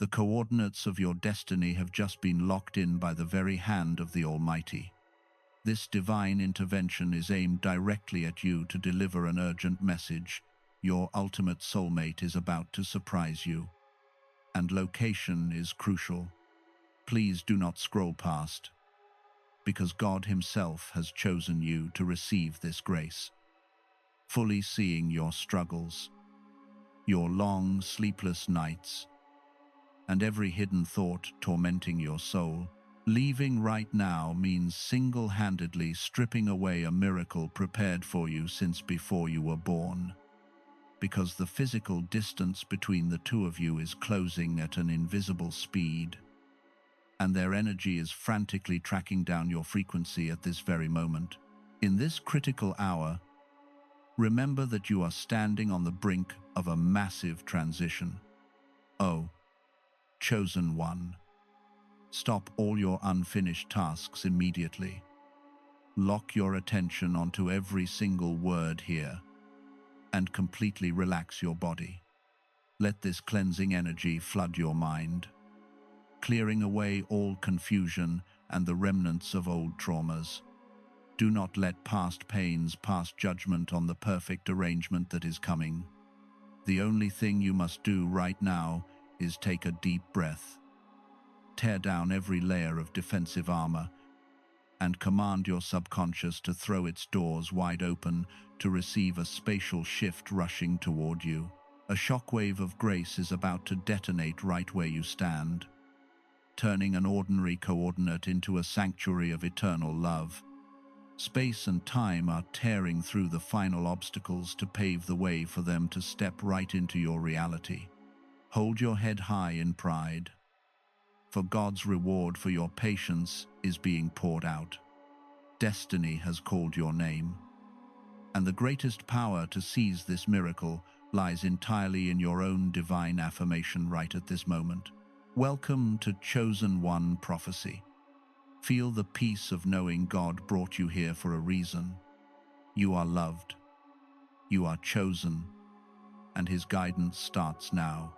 The coordinates of your destiny have just been locked in by the very hand of the Almighty. This divine intervention is aimed directly at you to deliver an urgent message. Your ultimate soulmate is about to surprise you. And location is crucial. Please do not scroll past, because God Himself has chosen you to receive this grace. Fully seeing your struggles, your long, sleepless nights, and every hidden thought tormenting your soul, leaving right now means single-handedly stripping away a miracle prepared for you since before you were born. Because the physical distance between the two of you is closing at an invisible speed, and their energy is frantically tracking down your frequency at this very moment. In this critical hour, remember that you are standing on the brink of a massive transition. Oh, chosen one. Stop all your unfinished tasks immediately. Lock your attention onto every single word here, and completely relax your body. Let this cleansing energy flood your mind, clearing away all confusion and the remnants of old traumas. Do not let past pains pass judgment on the perfect arrangement that is coming. The only thing you must do right now is take a deep breath. Tear down every layer of defensive armor and command your subconscious to throw its doors wide open to receive a spatial shift rushing toward you. A shockwave of grace is about to detonate right where you stand, turning an ordinary coordinate into a sanctuary of eternal love. Space and time are tearing through the final obstacles to pave the way for them to step right into your reality. Hold your head high in pride, for God's reward for your patience is being poured out. Destiny has called your name, and the greatest power to seize this miracle lies entirely in your own divine affirmation right at this moment. Welcome to Chosen One Prophecy. Feel the peace of knowing God brought you here for a reason. You are loved, you are chosen, and His guidance starts now.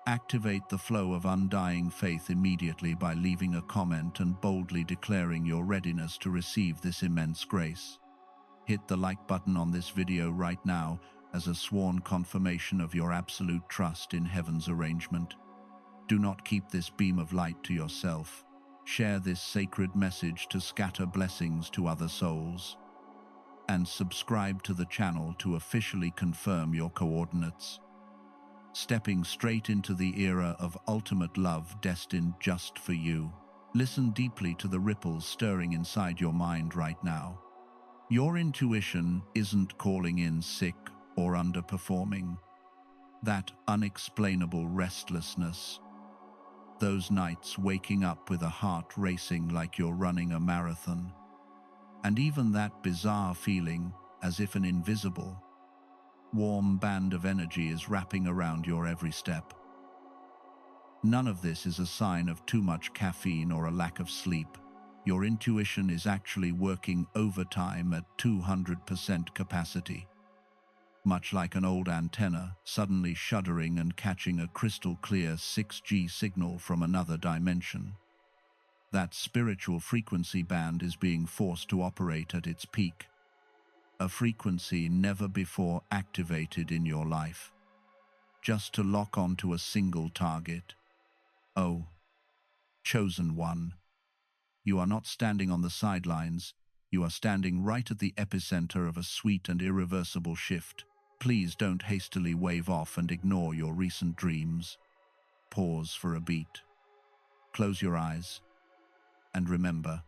Activate the flow of undying faith immediately by leaving a comment and boldly declaring your readiness to receive this immense grace. Hit the like button on this video right now as a sworn confirmation of your absolute trust in heaven's arrangement. Do not keep this beam of light to yourself. Share this sacred message to scatter blessings to other souls. And subscribe to the channel to officially confirm your coordinates. Stepping straight into the era of ultimate love destined just for you. Listen deeply to the ripples stirring inside your mind right now. Your intuition isn't calling in sick or underperforming. That unexplainable restlessness, those nights waking up with a heart racing like you're running a marathon, and even that bizarre feeling as if an invisible, warm band of energy is wrapping around your every step. None of this is a sign of too much caffeine or a lack of sleep. Your intuition is actually working overtime at 200% capacity. Much like an old antenna suddenly shuddering and catching a crystal-clear 6G signal from another dimension. That spiritual frequency band is being forced to operate at its peak. A frequency never before activated in your life, just to lock onto a single target. Oh, chosen one. You are not standing on the sidelines, you are standing right at the epicenter of a sweet and irreversible shift. Please don't hastily wave off and ignore your recent dreams. Pause for a beat. Close your eyes, and remember,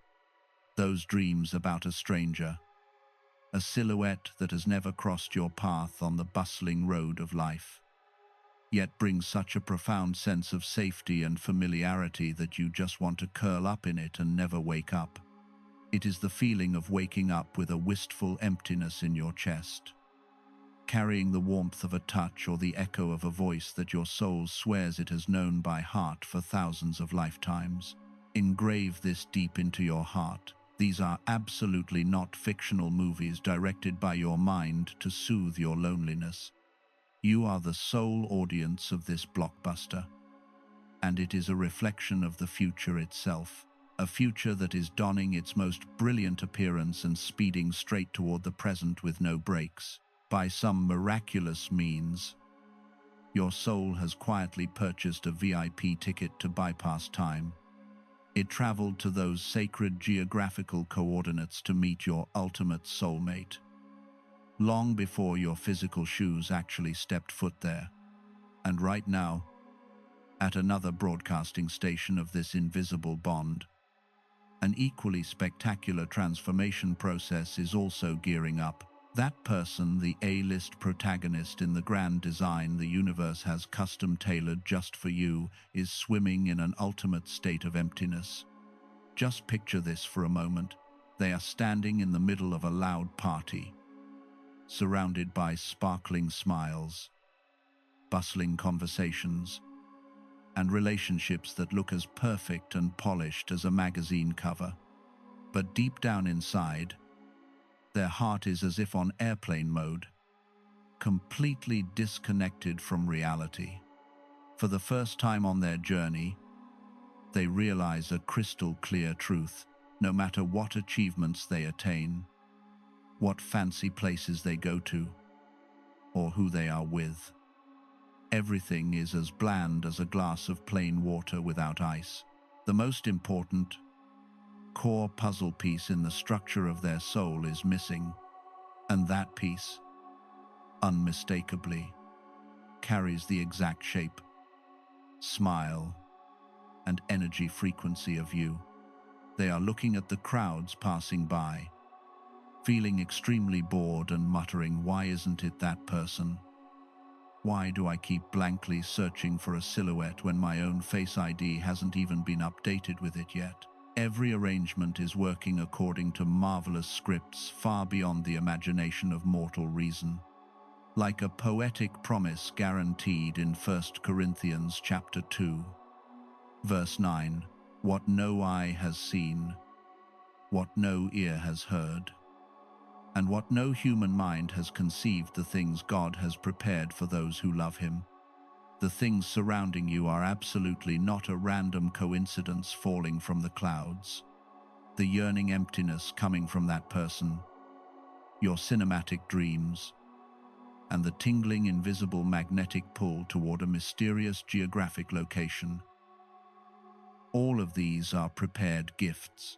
those dreams about a stranger, a silhouette that has never crossed your path on the bustling road of life, yet brings such a profound sense of safety and familiarity that you just want to curl up in it and never wake up. It is the feeling of waking up with a wistful emptiness in your chest, carrying the warmth of a touch or the echo of a voice that your soul swears it has known by heart for thousands of lifetimes. Engrave this deep into your heart. These are absolutely not fictional movies directed by your mind to soothe your loneliness. You are the sole audience of this blockbuster, and it is a reflection of the future itself, a future that is donning its most brilliant appearance and speeding straight toward the present with no brakes. By some miraculous means, your soul has quietly purchased a VIP ticket to bypass time. It traveled to those sacred geographical coordinates to meet your ultimate soulmate, long before your physical shoes actually stepped foot there. And right now, at another broadcasting station of this invisible bond, an equally spectacular transformation process is also gearing up. That person, the A-list protagonist in the grand design the universe has custom-tailored just for you, is swimming in an ultimate state of emptiness. Just picture this for a moment. They are standing in the middle of a loud party, surrounded by sparkling smiles, bustling conversations, and relationships that look as perfect and polished as a magazine cover. But deep down inside, their heart is as if on airplane mode, completely disconnected from reality. For the first time on their journey, they realize a crystal clear truth: no matter what achievements they attain, what fancy places they go to, or who they are with, everything is as bland as a glass of plain water without ice. The most important core puzzle piece in the structure of their soul is missing, and that piece, unmistakably, carries the exact shape, smile, and energy frequency of you. They are looking at the crowds passing by, feeling extremely bored and muttering, "Why isn't it that person? Why do I keep blankly searching for a silhouette when my own Face ID hasn't even been updated with it yet?" Every arrangement is working according to marvelous scripts far beyond the imagination of mortal reason. Like a poetic promise guaranteed in 1 Corinthians chapter 2, verse 9, "What no eye has seen, what no ear has heard, and what no human mind has conceived, the things God has prepared for those who love Him." The things surrounding you are absolutely not a random coincidence falling from the clouds. The yearning emptiness coming from that person, your cinematic dreams, and the tingling invisible magnetic pull toward a mysterious geographic location. All of these are prepared gifts,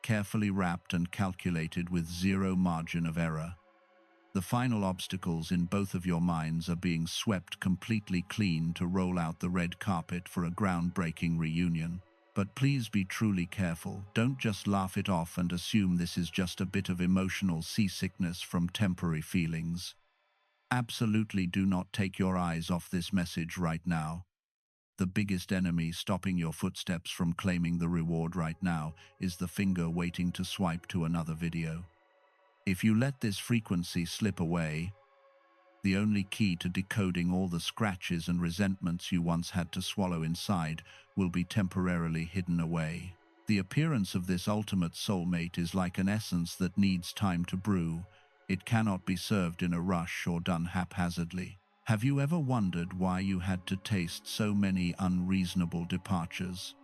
carefully wrapped and calculated with zero margin of error. The final obstacles in both of your minds are being swept completely clean to roll out the red carpet for a groundbreaking reunion. But please be truly careful. Don't just laugh it off and assume this is just a bit of emotional seasickness from temporary feelings. Absolutely do not take your eyes off this message right now. The biggest enemy stopping your footsteps from claiming the reward right now is the finger waiting to swipe to another video. If you let this frequency slip away, the only key to decoding all the scratches and resentments you once had to swallow inside will be temporarily hidden away. The appearance of this ultimate soulmate is like an essence that needs time to brew. It cannot be served in a rush or done haphazardly. Have you ever wondered why you had to taste so many unreasonable departures?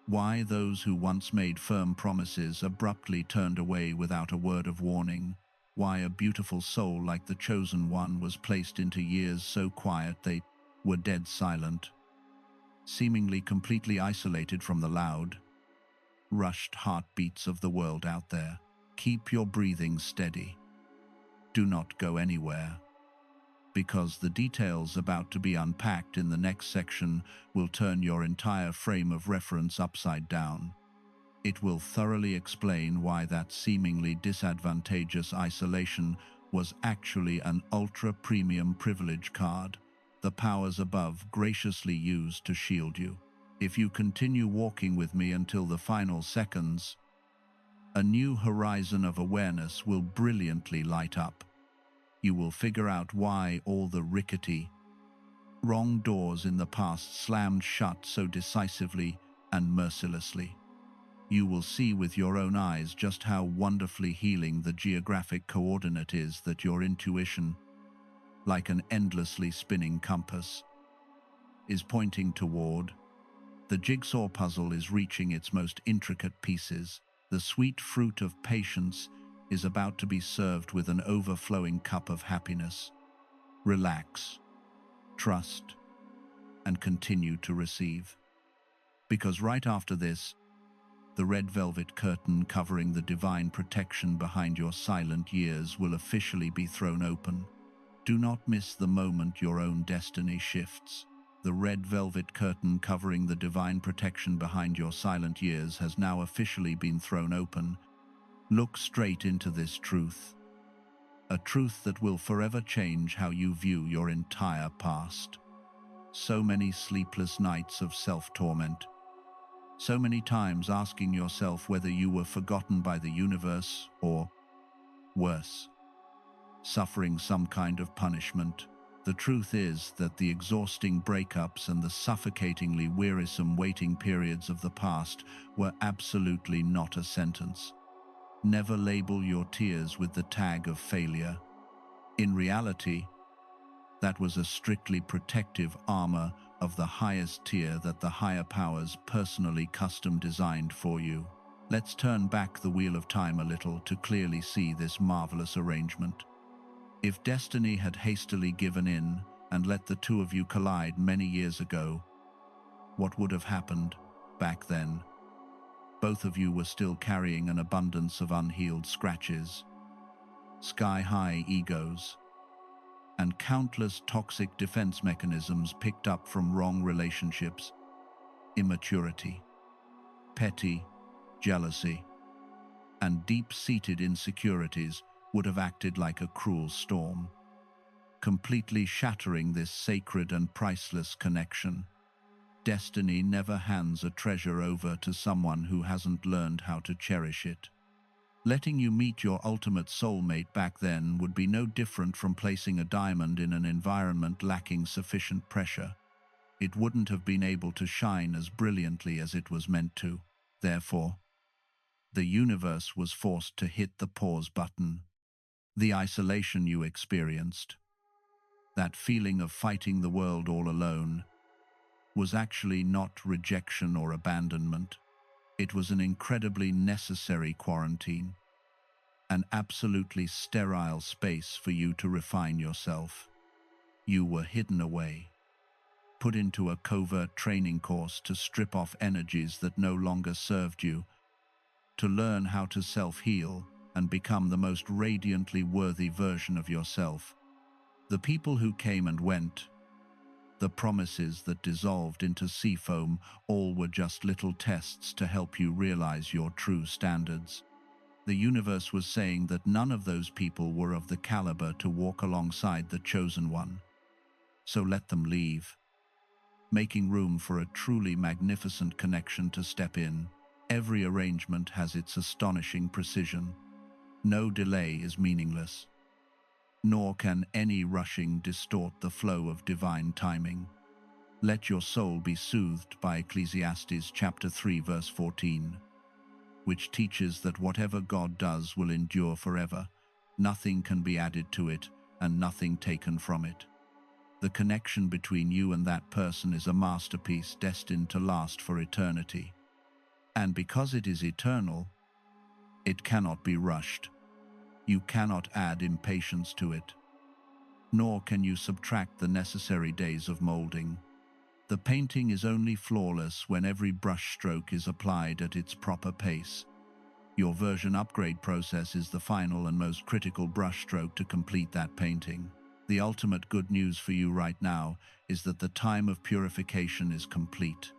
Why those who once made firm promises abruptly turned away without a word of warning? Why a beautiful soul like the chosen one was placed into years so quiet they were dead silent, seemingly completely isolated from the loud, rushed heartbeats of the world out there? Keep your breathing steady. Do not go anywhere, because the details about to be unpacked in the next section will turn your entire frame of reference upside down. It will thoroughly explain why that seemingly disadvantageous isolation was actually an ultra-premium privilege card the powers above graciously used to shield you. If you continue walking with me until the final seconds, a new horizon of awareness will brilliantly light up. You will figure out why all the rickety, wrong doors in the past slammed shut so decisively and mercilessly. You will see with your own eyes just how wonderfully healing the geographic coordinate is that your intuition, like an endlessly spinning compass, is pointing toward. The jigsaw puzzle is reaching its most intricate pieces. The sweet fruit of patience is about to be served with an overflowing cup of happiness. Relax, trust, and continue to receive. Because right after this, the red velvet curtain covering the divine protection behind your silent years will officially be thrown open. Do not miss the moment your own destiny shifts. The red velvet curtain covering the divine protection behind your silent years has now officially been thrown open. Look straight into this truth. A truth that will forever change how you view your entire past. So many sleepless nights of self-torment. So many times asking yourself whether you were forgotten by the universe or, worse, suffering some kind of punishment. The truth is that the exhausting breakups and the suffocatingly wearisome waiting periods of the past were absolutely not a sentence. Never label your tears with the tag of failure. In reality, that was a strictly protective armor of the highest tier that the higher powers personally custom designed for you. Let's turn back the wheel of time a little to clearly see this marvelous arrangement. If destiny had hastily given in and let the two of you collide many years ago, what would have happened back then? Both of you were still carrying an abundance of unhealed scratches, sky-high egos, and countless toxic defense mechanisms picked up from wrong relationships, immaturity, petty jealousy, and deep-seated insecurities would have acted like a cruel storm, completely shattering this sacred and priceless connection. Destiny never hands a treasure over to someone who hasn't learned how to cherish it. Letting you meet your ultimate soulmate back then would be no different from placing a diamond in an environment lacking sufficient pressure. It wouldn't have been able to shine as brilliantly as it was meant to. Therefore, the universe was forced to hit the pause button. The isolation you experienced, that feeling of fighting the world all alone, was actually not rejection or abandonment. It was an incredibly necessary quarantine, an absolutely sterile space for you to refine yourself. You were hidden away, put into a covert training course to strip off energies that no longer served you, to learn how to self-heal and become the most radiantly worthy version of yourself. The people who came and went, the promises that dissolved into sea foam, all were just little tests to help you realize your true standards. The universe was saying that none of those people were of the caliber to walk alongside the chosen one. So let them leave, making room for a truly magnificent connection to step in. Every arrangement has its astonishing precision. No delay is meaningless, nor can any rushing distort the flow of divine timing. Let your soul be soothed by Ecclesiastes chapter 3 verse 14, which teaches that whatever God does will endure forever. Nothing can be added to it and nothing taken from it. The connection between you and that person is a masterpiece destined to last for eternity. And because it is eternal, it cannot be rushed. You cannot add impatience to it, nor can you subtract the necessary days of molding. The painting is only flawless when every brushstroke is applied at its proper pace. Your version upgrade process is the final and most critical brushstroke to complete that painting. The ultimate good news for you right now is that the time of purification is complete.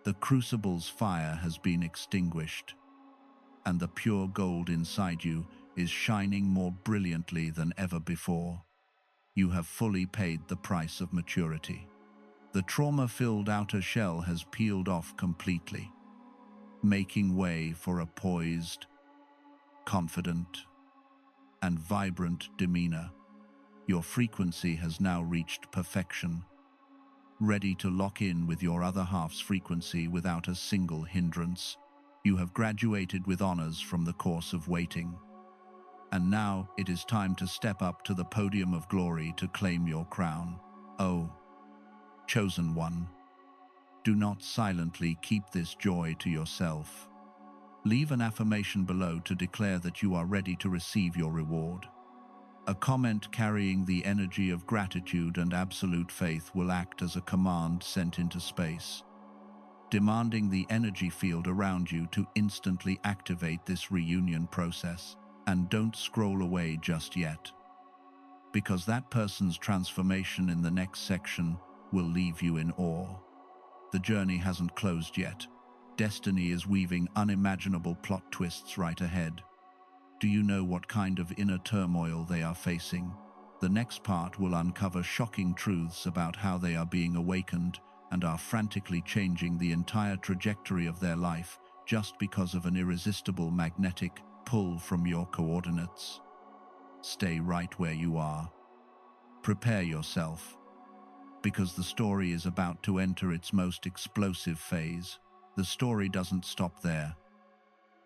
The crucible's fire has been extinguished, and the pure gold inside you is shining more brilliantly than ever before. You have fully paid the price of maturity. The trauma-filled outer shell has peeled off completely, making way for a poised, confident, and vibrant demeanor. Your frequency has now reached perfection, ready to lock in with your other half's frequency without a single hindrance. You have graduated with honors from the course of waiting. And now it is time to step up to the podium of glory to claim your crown. Oh, Chosen one, do not silently keep this joy to yourself. Leave an affirmation below to declare that you are ready to receive your reward. A comment carrying the energy of gratitude and absolute faith will act as a command sent into space, demanding the energy field around you to instantly activate this reunion process. And don't scroll away just yet, because that person's transformation in the next section will leave you in awe. The journey hasn't closed yet. Destiny is weaving unimaginable plot twists right ahead. Do you know what kind of inner turmoil they are facing? The next part will uncover shocking truths about how they are being awakened and are frantically changing the entire trajectory of their life just because of an irresistible magnetic pull from your coordinates. Stay right where you are. Prepare yourself, because the story is about to enter its most explosive phase. The story doesn't stop there,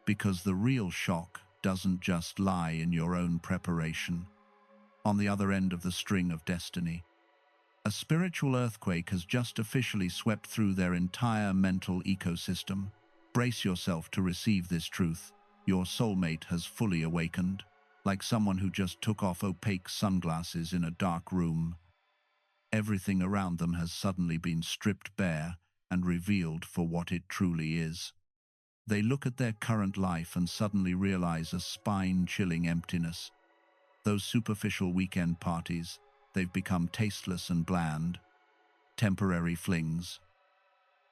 because the real shock doesn't just lie in your own preparation. On the other end of the string of destiny, a spiritual earthquake has just officially swept through their entire mental ecosystem. Brace yourself to receive this truth. Your soulmate has fully awakened, like someone who just took off opaque sunglasses in a dark room. Everything around them has suddenly been stripped bare and revealed for what it truly is. They look at their current life and suddenly realize a spine-chilling emptiness. Those superficial weekend parties, they've become tasteless and bland. Temporary flings,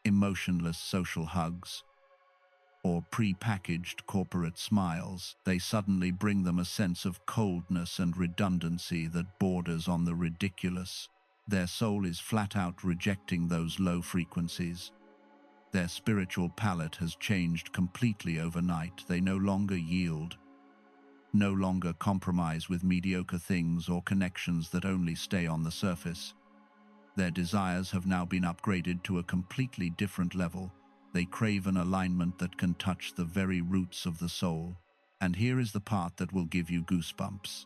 emotionless social hugs, or pre-packaged corporate smiles, they suddenly bring them a sense of coldness and redundancy that borders on the ridiculous. Their soul is flat out rejecting those low frequencies. Their spiritual palette has changed completely overnight. They no longer yield, no longer compromise with mediocre things or connections that only stay on the surface. Their desires have now been upgraded to a completely different level. They crave an alignment that can touch the very roots of the soul. And here is the part that will give you goosebumps.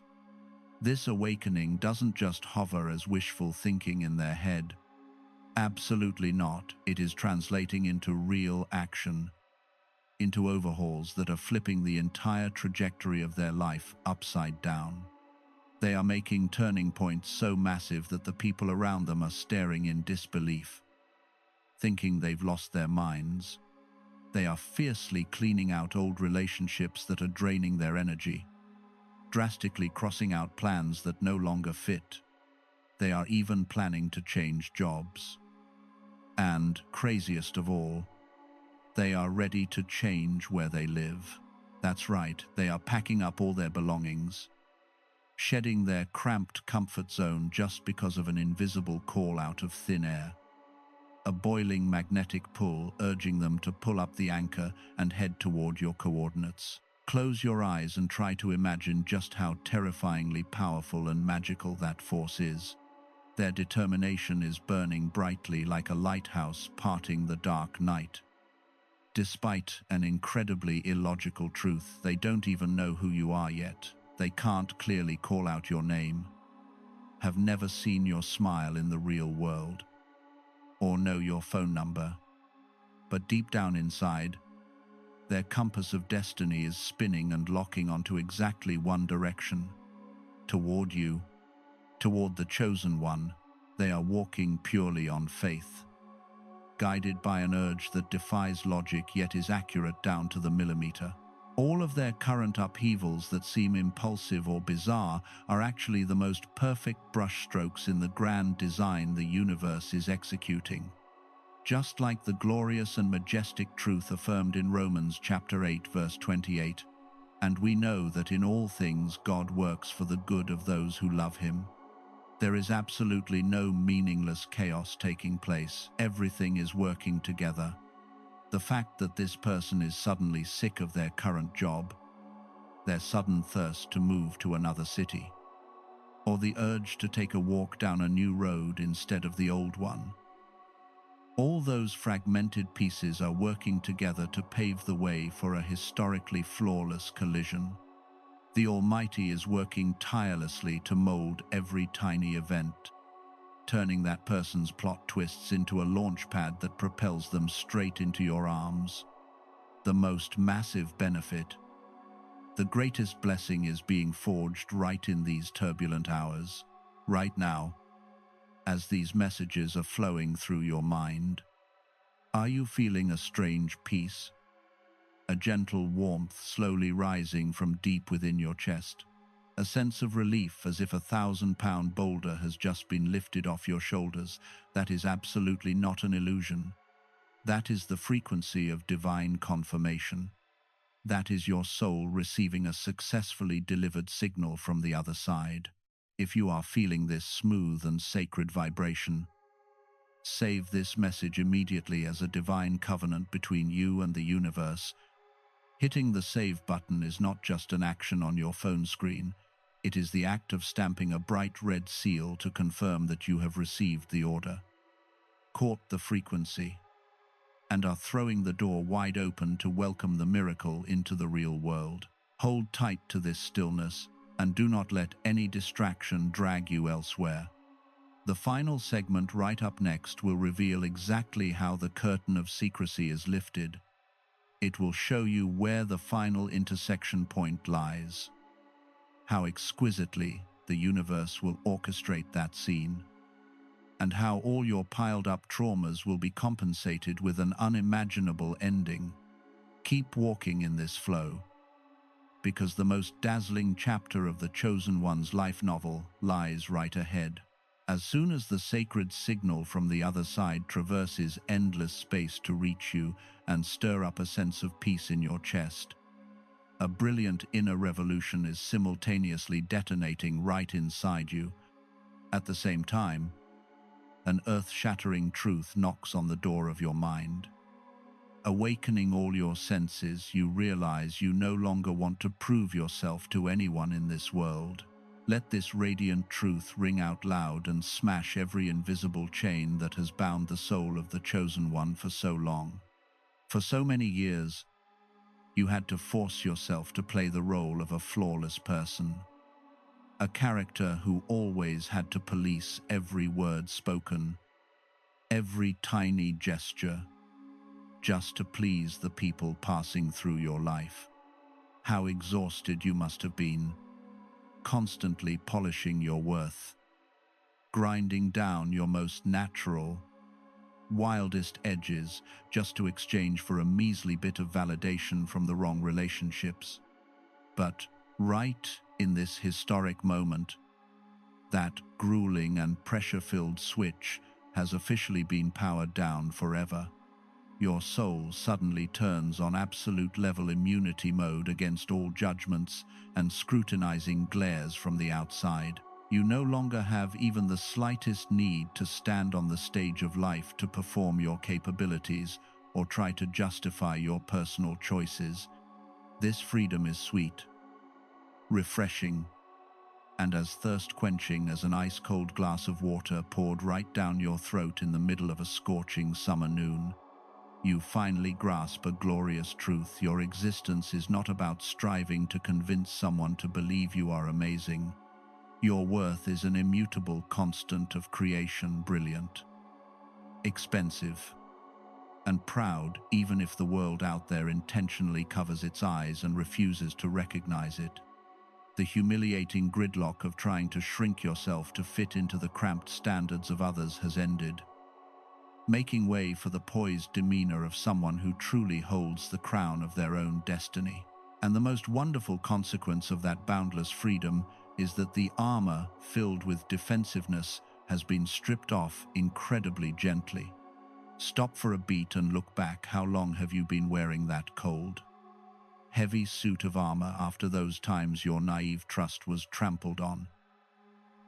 This awakening doesn't just hover as wishful thinking in their head. Absolutely not. It is translating into real action, into overhauls that are flipping the entire trajectory of their life upside down. They are making turning points so massive that the people around them are staring in disbelief, thinking they've lost their minds. They are fiercely cleaning out old relationships that are draining their energy, drastically crossing out plans that no longer fit. They are even planning to change jobs. And, craziest of all, they are ready to change where they live. That's right, they are packing up all their belongings, shedding their cramped comfort zone just because of an invisible call out of thin air. A boiling magnetic pull urging them to pull up the anchor and head toward your coordinates. Close your eyes and try to imagine just how terrifyingly powerful and magical that force is. Their determination is burning brightly like a lighthouse parting the dark night. Despite an incredibly illogical truth, they don't even know who you are yet. They can't clearly call out your name, have never seen your smile in the real world, or know your phone number. But deep down inside, their compass of destiny is spinning and locking onto exactly one direction. Toward you, toward the chosen one. They are walking purely on faith, guided by an urge that defies logic yet is accurate down to the millimeter. All of their current upheavals that seem impulsive or bizarre are actually the most perfect brushstrokes in the grand design the universe is executing. Just like the glorious and majestic truth affirmed in Romans chapter 8 verse 28, and we know that in all things God works for the good of those who love him. There is absolutely no meaningless chaos taking place. Everything is working together. The fact that this person is suddenly sick of their current job, their sudden thirst to move to another city, or the urge to take a walk down a new road instead of the old one. All those fragmented pieces are working together to pave the way for a historically flawless collision. The Almighty is working tirelessly to mold every tiny event, turning that person's plot twists into a launch pad that propels them straight into your arms. The most massive benefit. The greatest blessing is being forged right in these turbulent hours, right now, as these messages are flowing through your mind. Are you feeling a strange peace? A gentle warmth slowly rising from deep within your chest? A sense of relief as if a 1,000-pound boulder has just been lifted off your shoulders? That is absolutely not an illusion. That is the frequency of divine confirmation. That is your soul receiving a successfully delivered signal from the other side. If you are feeling this smooth and sacred vibration, save this message immediately as a divine covenant between you and the universe. Hitting the save button is not just an action on your phone screen. It is the act of stamping a bright red seal to confirm that you have received the order, caught the frequency, and are throwing the door wide open to welcome the miracle into the real world. Hold tight to this stillness and do not let any distraction drag you elsewhere. The final segment right up next will reveal exactly how the curtain of secrecy is lifted. It will show you where the final intersection point lies, how exquisitely the universe will orchestrate that scene, and how all your piled-up traumas will be compensated with an unimaginable ending. Keep walking in this flow, because the most dazzling chapter of the Chosen One's life novel lies right ahead. As soon as the sacred signal from the other side traverses endless space to reach you and stir up a sense of peace in your chest, a brilliant inner revolution is simultaneously detonating right inside you. At the same time, an earth-shattering truth knocks on the door of your mind. Awakening all your senses, you realize you no longer want to prove yourself to anyone in this world. Let this radiant truth ring out loud and smash every invisible chain that has bound the soul of the Chosen One for so long. For so many years, you had to force yourself to play the role of a flawless person, a character who always had to police every word spoken, every tiny gesture, just to please the people passing through your life. How exhausted you must have been, constantly polishing your worth, grinding down your most natural, wildest edges just to exchange for a measly bit of validation from the wrong relationships. But right in this historic moment, that grueling and pressure-filled switch has officially been powered down forever. Your soul suddenly turns on absolute level immunity mode against all judgments and scrutinizing glares from the outside. You no longer have even the slightest need to stand on the stage of life to perform your capabilities or try to justify your personal choices. This freedom is sweet, refreshing, and as thirst-quenching as an ice-cold glass of water poured right down your throat in the middle of a scorching summer noon. You finally grasp a glorious truth. Your existence is not about striving to convince someone to believe you are amazing. Your worth is an immutable constant of creation, brilliant, expensive, and proud, even if the world out there intentionally covers its eyes and refuses to recognize it. The humiliating gridlock of trying to shrink yourself to fit into the cramped standards of others has ended, making way for the poised demeanor of someone who truly holds the crown of their own destiny. And the most wonderful consequence of that boundless freedom is that the armor filled with defensiveness has been stripped off incredibly gently. Stop for a beat and look back. How long have you been wearing that cold, heavy suit of armor after those times your naive trust was trampled on?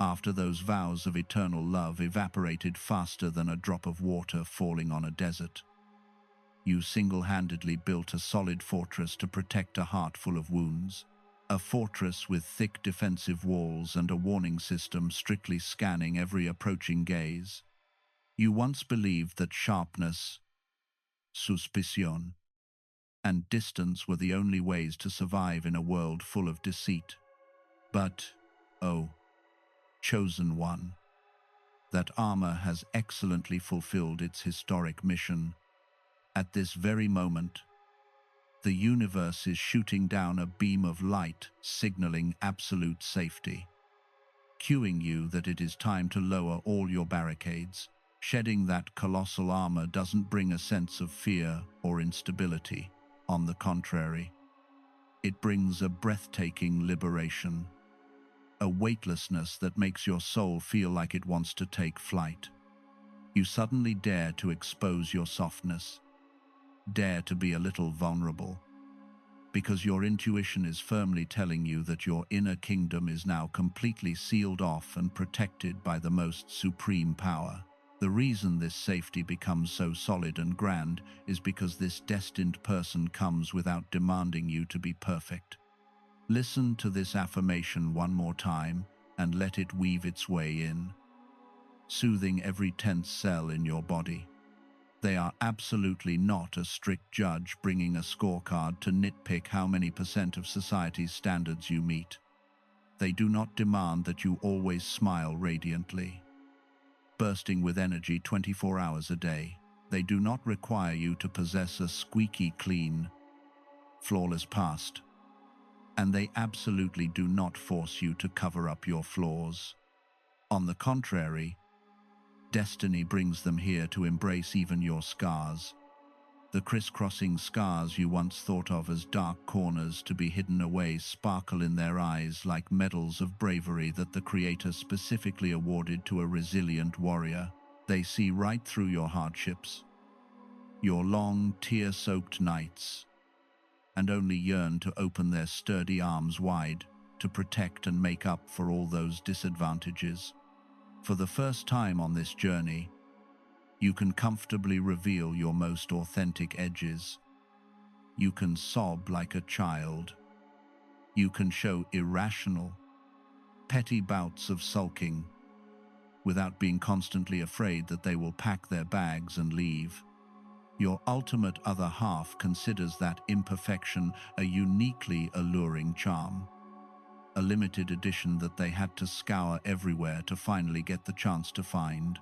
After those vows of eternal love evaporated faster than a drop of water falling on a desert? You single-handedly built a solid fortress to protect a heart full of wounds, a fortress with thick defensive walls and a warning system strictly scanning every approaching gaze. You once believed that sharpness, suspicion, and distance were the only ways to survive in a world full of deceit. But, oh, Chosen One, That armor has excellently fulfilled its historic mission. At this very moment, the universe is shooting down a beam of light, signaling absolute safety, cueing you that it is time to lower all your barricades. Shedding that colossal armor doesn't bring a sense of fear or instability. On the contrary, it brings a breathtaking liberation, a weightlessness that makes your soul feel like it wants to take flight. You suddenly dare to expose your softness, dare to be a little vulnerable, because your intuition is firmly telling you that your inner kingdom is now completely sealed off and protected by the most supreme power. The reason this safety becomes so solid and grand is because this destined person comes without demanding you to be perfect. Listen to this affirmation one more time and let it weave its way in, soothing every tense cell in your body. They are absolutely not a strict judge bringing a scorecard to nitpick how many % of society's standards you meet. They do not demand that you always smile radiantly, bursting with energy 24 hours a day. They do not require you to possess a squeaky clean, flawless past. And they absolutely do not force you to cover up your flaws. On the contrary, destiny brings them here to embrace even your scars. The crisscrossing scars you once thought of as dark corners to be hidden away sparkle in their eyes like medals of bravery that the Creator specifically awarded to a resilient warrior. They see right through your hardships, your long, tear-soaked nights, and only yearn to open their sturdy arms wide to protect and make up for all those disadvantages. For the first time on this journey, you can comfortably reveal your most authentic edges. You can sob like a child. You can show irrational, petty bouts of sulking without being constantly afraid that they will pack their bags and leave. Your ultimate other half considers that imperfection a uniquely alluring charm, a limited edition that they had to scour everywhere to finally get the chance to find.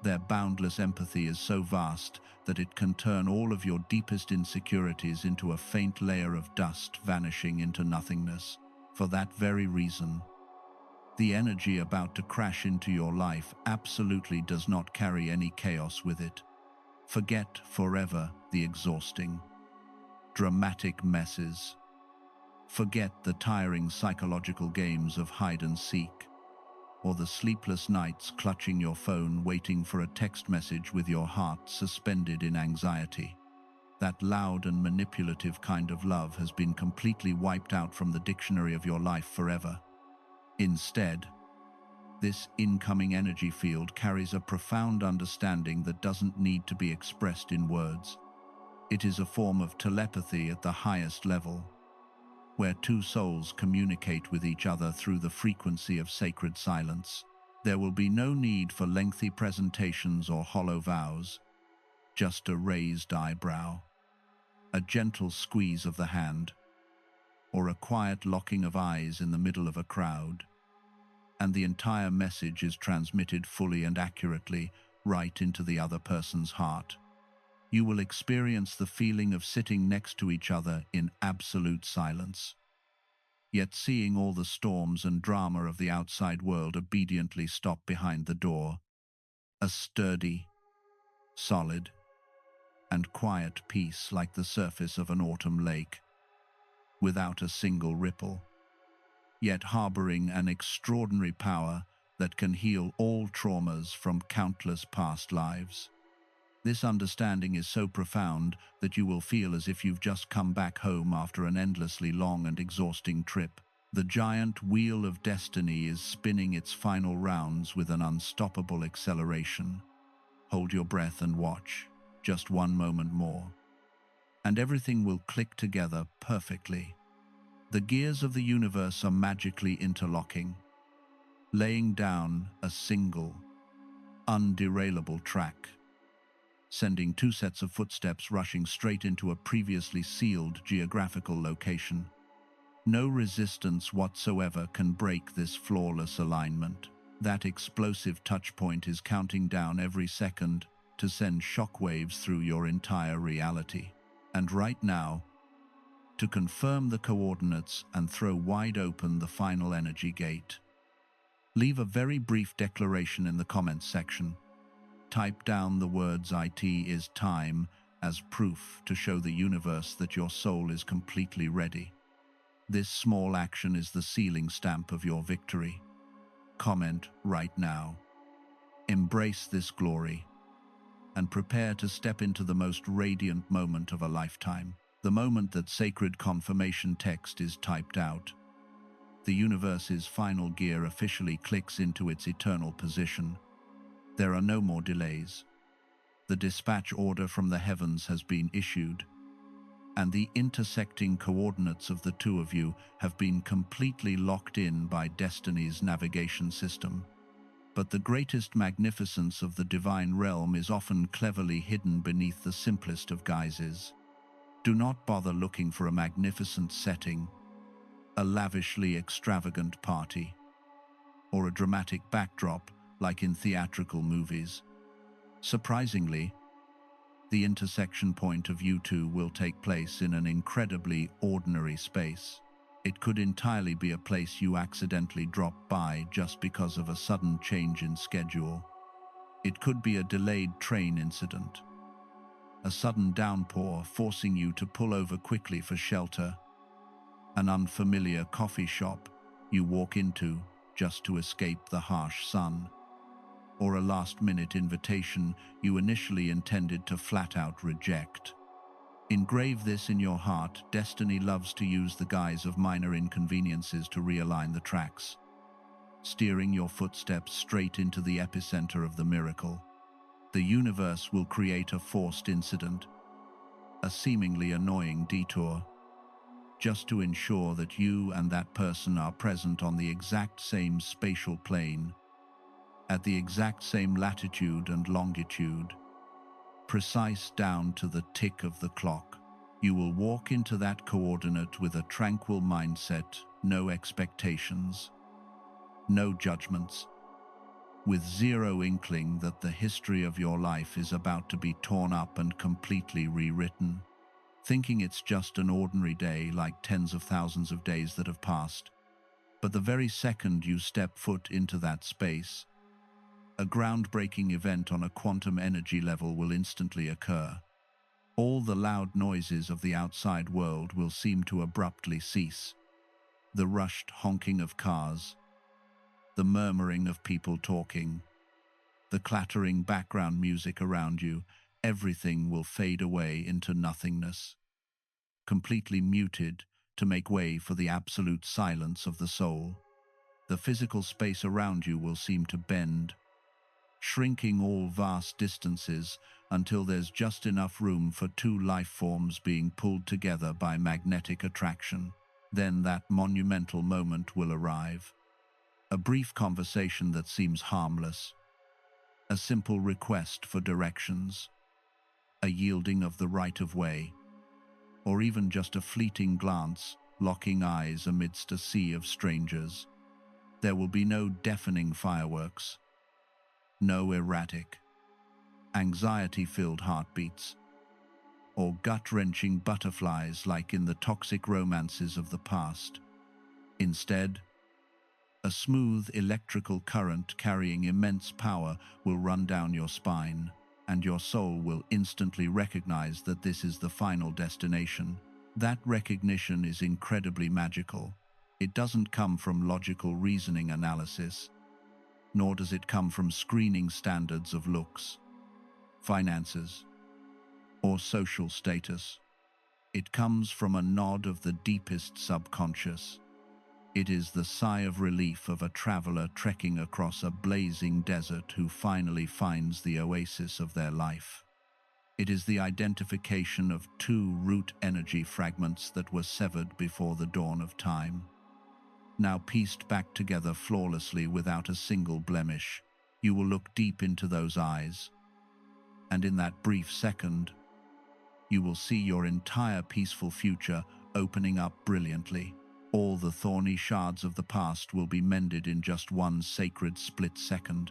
Their boundless empathy is so vast that it can turn all of your deepest insecurities into a faint layer of dust vanishing into nothingness. For that very reason, the energy about to crash into your life absolutely does not carry any chaos with it. Forget forever the exhausting, dramatic messes. Forget the tiring psychological games of hide and seek, or the sleepless nights clutching your phone waiting for a text message with your heart suspended in anxiety. That loud and manipulative kind of love has been completely wiped out from the dictionary of your life forever. Instead, this incoming energy field carries a profound understanding that doesn't need to be expressed in words. It is a form of telepathy at the highest level, where two souls communicate with each other through the frequency of sacred silence. There will be no need for lengthy presentations or hollow vows, just a raised eyebrow, a gentle squeeze of the hand, or a quiet locking of eyes in the middle of a crowd, and the entire message is transmitted fully and accurately right into the other person's heart. You will experience the feeling of sitting next to each other in absolute silence, yet seeing all the storms and drama of the outside world obediently stop behind the door. A sturdy, solid, and quiet peace like the surface of an autumn lake, without a single ripple, yet harboring an extraordinary power that can heal all traumas from countless past lives. This understanding is so profound that you will feel as if you've just come back home after an endlessly long and exhausting trip. The giant wheel of destiny is spinning its final rounds with an unstoppable acceleration. Hold your breath and watch, just one moment more, and everything will click together perfectly. The gears of the universe are magically interlocking, laying down a single, underailable track, sending two sets of footsteps rushing straight into a previously sealed geographical location. No resistance whatsoever can break this flawless alignment. That explosive touchpoint is counting down every second to send shockwaves through your entire reality. And right now, to confirm the coordinates and throw wide open the final energy gate, leave a very brief declaration in the comments section. Type down the words "IT is time" as proof to show the universe that your soul is completely ready. This small action is the sealing stamp of your victory. Comment right now. Embrace this glory and prepare to step into the most radiant moment of a lifetime. The moment that sacred confirmation text is typed out, the universe's final gear officially clicks into its eternal position. There are no more delays. The dispatch order from the heavens has been issued, and the intersecting coordinates of the two of you have been completely locked in by destiny's navigation system. But the greatest magnificence of the divine realm is often cleverly hidden beneath the simplest of guises. Do not bother looking for a magnificent setting, a lavishly extravagant party, or a dramatic backdrop like in theatrical movies. Surprisingly, the intersection point of you two will take place in an incredibly ordinary space. It could entirely be a place you accidentally dropped by just because of a sudden change in schedule. It could be a delayed train incident, a sudden downpour forcing you to pull over quickly for shelter, an unfamiliar coffee shop you walk into just to escape the harsh sun, or a last-minute invitation you initially intended to flat-out reject. Engrave this in your heart: destiny loves to use the guise of minor inconveniences to realign the tracks, steering your footsteps straight into the epicenter of the miracle. The universe will create a forced incident, a seemingly annoying detour, just to ensure that you and that person are present on the exact same spatial plane, at the exact same latitude and longitude, precise down to the tick of the clock. You will walk into that coordinate with a tranquil mindset, no expectations, no judgments, with zero inkling that the history of your life is about to be torn up and completely rewritten, thinking it's just an ordinary day like tens of thousands of days that have passed. But the very second you step foot into that space, a groundbreaking event on a quantum energy level will instantly occur. All the loud noises of the outside world will seem to abruptly cease. The rushed honking of cars, the murmuring of people talking, the clattering background music around you, everything will fade away into nothingness, completely muted to make way for the absolute silence of the soul. The physical space around you will seem to bend, shrinking all vast distances until there's just enough room for two life forms being pulled together by magnetic attraction. Then that monumental moment will arrive. A brief conversation that seems harmless, a simple request for directions, a yielding of the right of way, or even just a fleeting glance, locking eyes amidst a sea of strangers. There will be no deafening fireworks, no erratic, anxiety-filled heartbeats, or gut-wrenching butterflies like in the toxic romances of the past. Instead, a smooth electrical current carrying immense power will run down your spine, and your soul will instantly recognize that this is the final destination. That recognition is incredibly magical. It doesn't come from logical reasoning analysis, nor does it come from screening standards of looks, finances, or social status. It comes from a nod of the deepest subconscious. It is the sigh of relief of a traveler trekking across a blazing desert who finally finds the oasis of their life. It is the identification of two root energy fragments that were severed before the dawn of time, now pieced back together flawlessly without a single blemish. You will look deep into those eyes, and in that brief second, you will see your entire peaceful future opening up brilliantly. All the thorny shards of the past will be mended in just one sacred split second.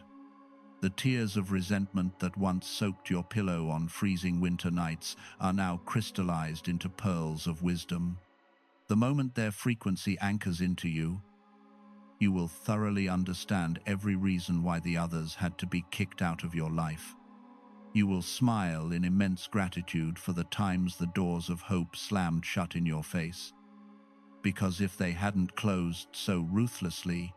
The tears of resentment that once soaked your pillow on freezing winter nights are now crystallized into pearls of wisdom. The moment their frequency anchors into you, you will thoroughly understand every reason why the others had to be kicked out of your life. You will smile in immense gratitude for the times the doors of hope slammed shut in your face. Because if they hadn't closed so ruthlessly,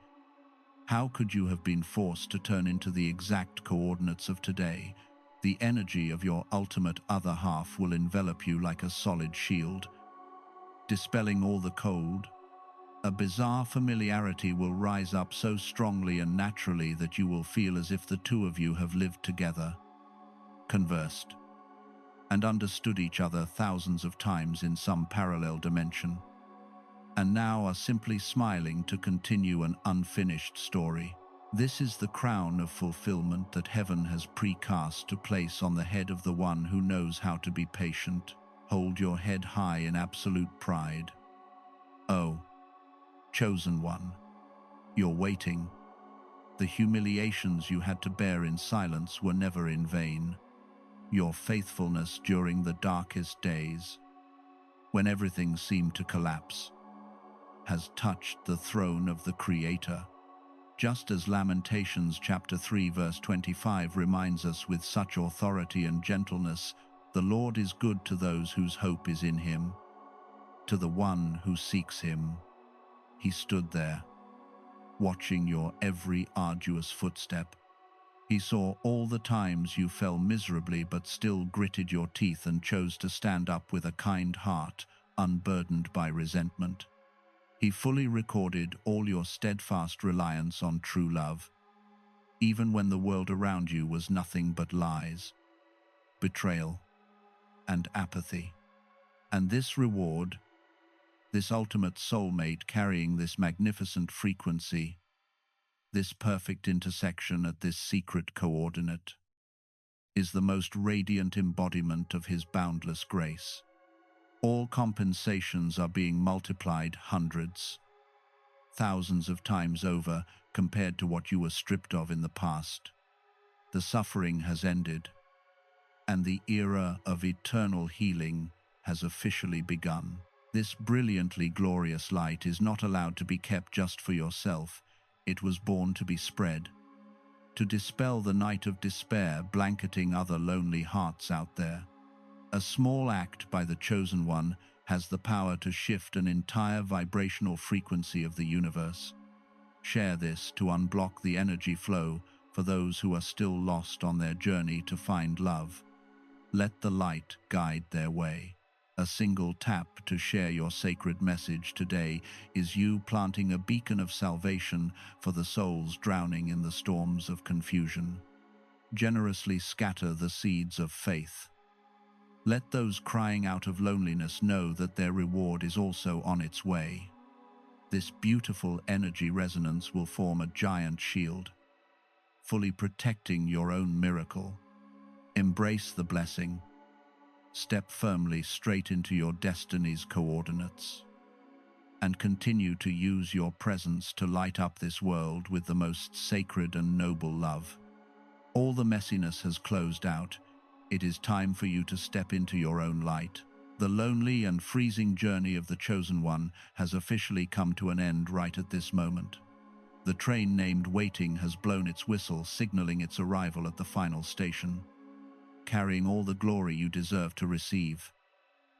how could you have been forced to turn into the exact coordinates of today? The energy of your ultimate other half will envelop you like a solid shield, dispelling all the cold. A bizarre familiarity will rise up so strongly and naturally that you will feel as if the two of you have lived together, conversed, and understood each other thousands of times in some parallel dimension, and now are simply smiling to continue an unfinished story. This is the crown of fulfillment that heaven has precast to place on the head of the one who knows how to be patient. Hold your head high in absolute pride. Oh, chosen one, you're waiting. The humiliations you had to bear in silence were never in vain. Your faithfulness during the darkest days, when everything seemed to collapse, has touched the throne of the Creator. Just as Lamentations chapter 3 verse 25 reminds us with such authority and gentleness, the Lord is good to those whose hope is in Him, to the one who seeks Him. He stood there, watching your every arduous footstep. He saw all the times you fell miserably but still gritted your teeth and chose to stand up with a kind heart, unburdened by resentment. He fully recorded all your steadfast reliance on true love, even when the world around you was nothing but lies, betrayal, and apathy. And this reward, this ultimate soulmate carrying this magnificent frequency, this perfect intersection at this secret coordinate, is the most radiant embodiment of His boundless grace. All compensations are being multiplied hundreds, thousands of times over compared to what you were stripped of in the past. The suffering has ended, and the era of eternal healing has officially begun. This brilliantly glorious light is not allowed to be kept just for yourself. It was born to be spread, to dispel the night of despair blanketing other lonely hearts out there. A small act by the Chosen One has the power to shift an entire vibrational frequency of the universe. Share this to unblock the energy flow for those who are still lost on their journey to find love. Let the light guide their way. A single tap to share your sacred message today is you planting a beacon of salvation for the souls drowning in the storms of confusion. Generously scatter the seeds of faith. Let those crying out of loneliness know that their reward is also on its way. This beautiful energy resonance will form a giant shield, fully protecting your own miracle. Embrace the blessing. Step firmly straight into your destiny's coordinates, and continue to use your presence to light up this world with the most sacred and noble love. All the messiness has closed out. It is time for you to step into your own light. The lonely and freezing journey of the Chosen One has officially come to an end right at this moment. The train named Waiting has blown its whistle, signaling its arrival at the final station, carrying all the glory you deserve to receive.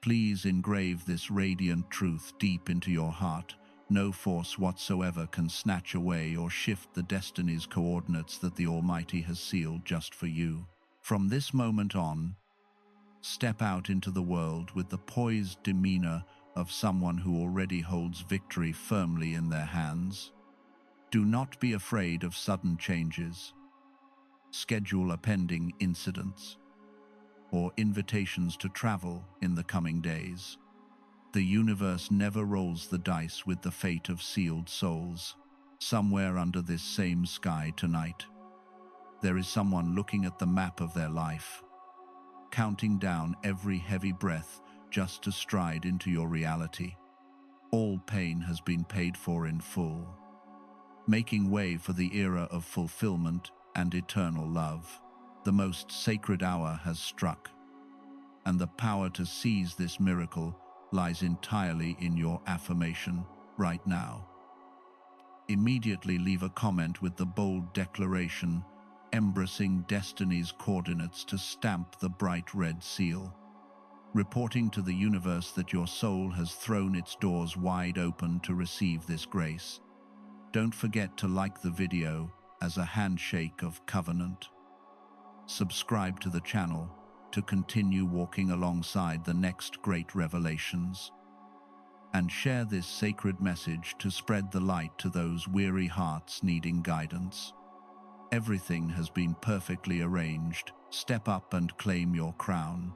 Please engrave this radiant truth deep into your heart. No force whatsoever can snatch away or shift the destiny's coordinates that the Almighty has sealed just for you. From this moment on, step out into the world with the poised demeanor of someone who already holds victory firmly in their hands. Do not be afraid of sudden changes. Schedule a pending incidents or invitations to travel in the coming days. The universe never rolls the dice with the fate of sealed souls. Somewhere under this same sky tonight, there is someone looking at the map of their life, counting down every heavy breath just to stride into your reality. All pain has been paid for in full, making way for the era of fulfillment and eternal love. The most sacred hour has struck, and the power to seize this miracle lies entirely in your affirmation right now. Immediately leave a comment with the bold declaration, embracing destiny's coordinates, to stamp the bright red seal, reporting to the universe that your soul has thrown its doors wide open to receive this grace. Don't forget to like the video as a handshake of covenant. Subscribe to the channel to continue walking alongside the next great revelations. And share this sacred message to spread the light to those weary hearts needing guidance. Everything has been perfectly arranged. Step up and claim your crown.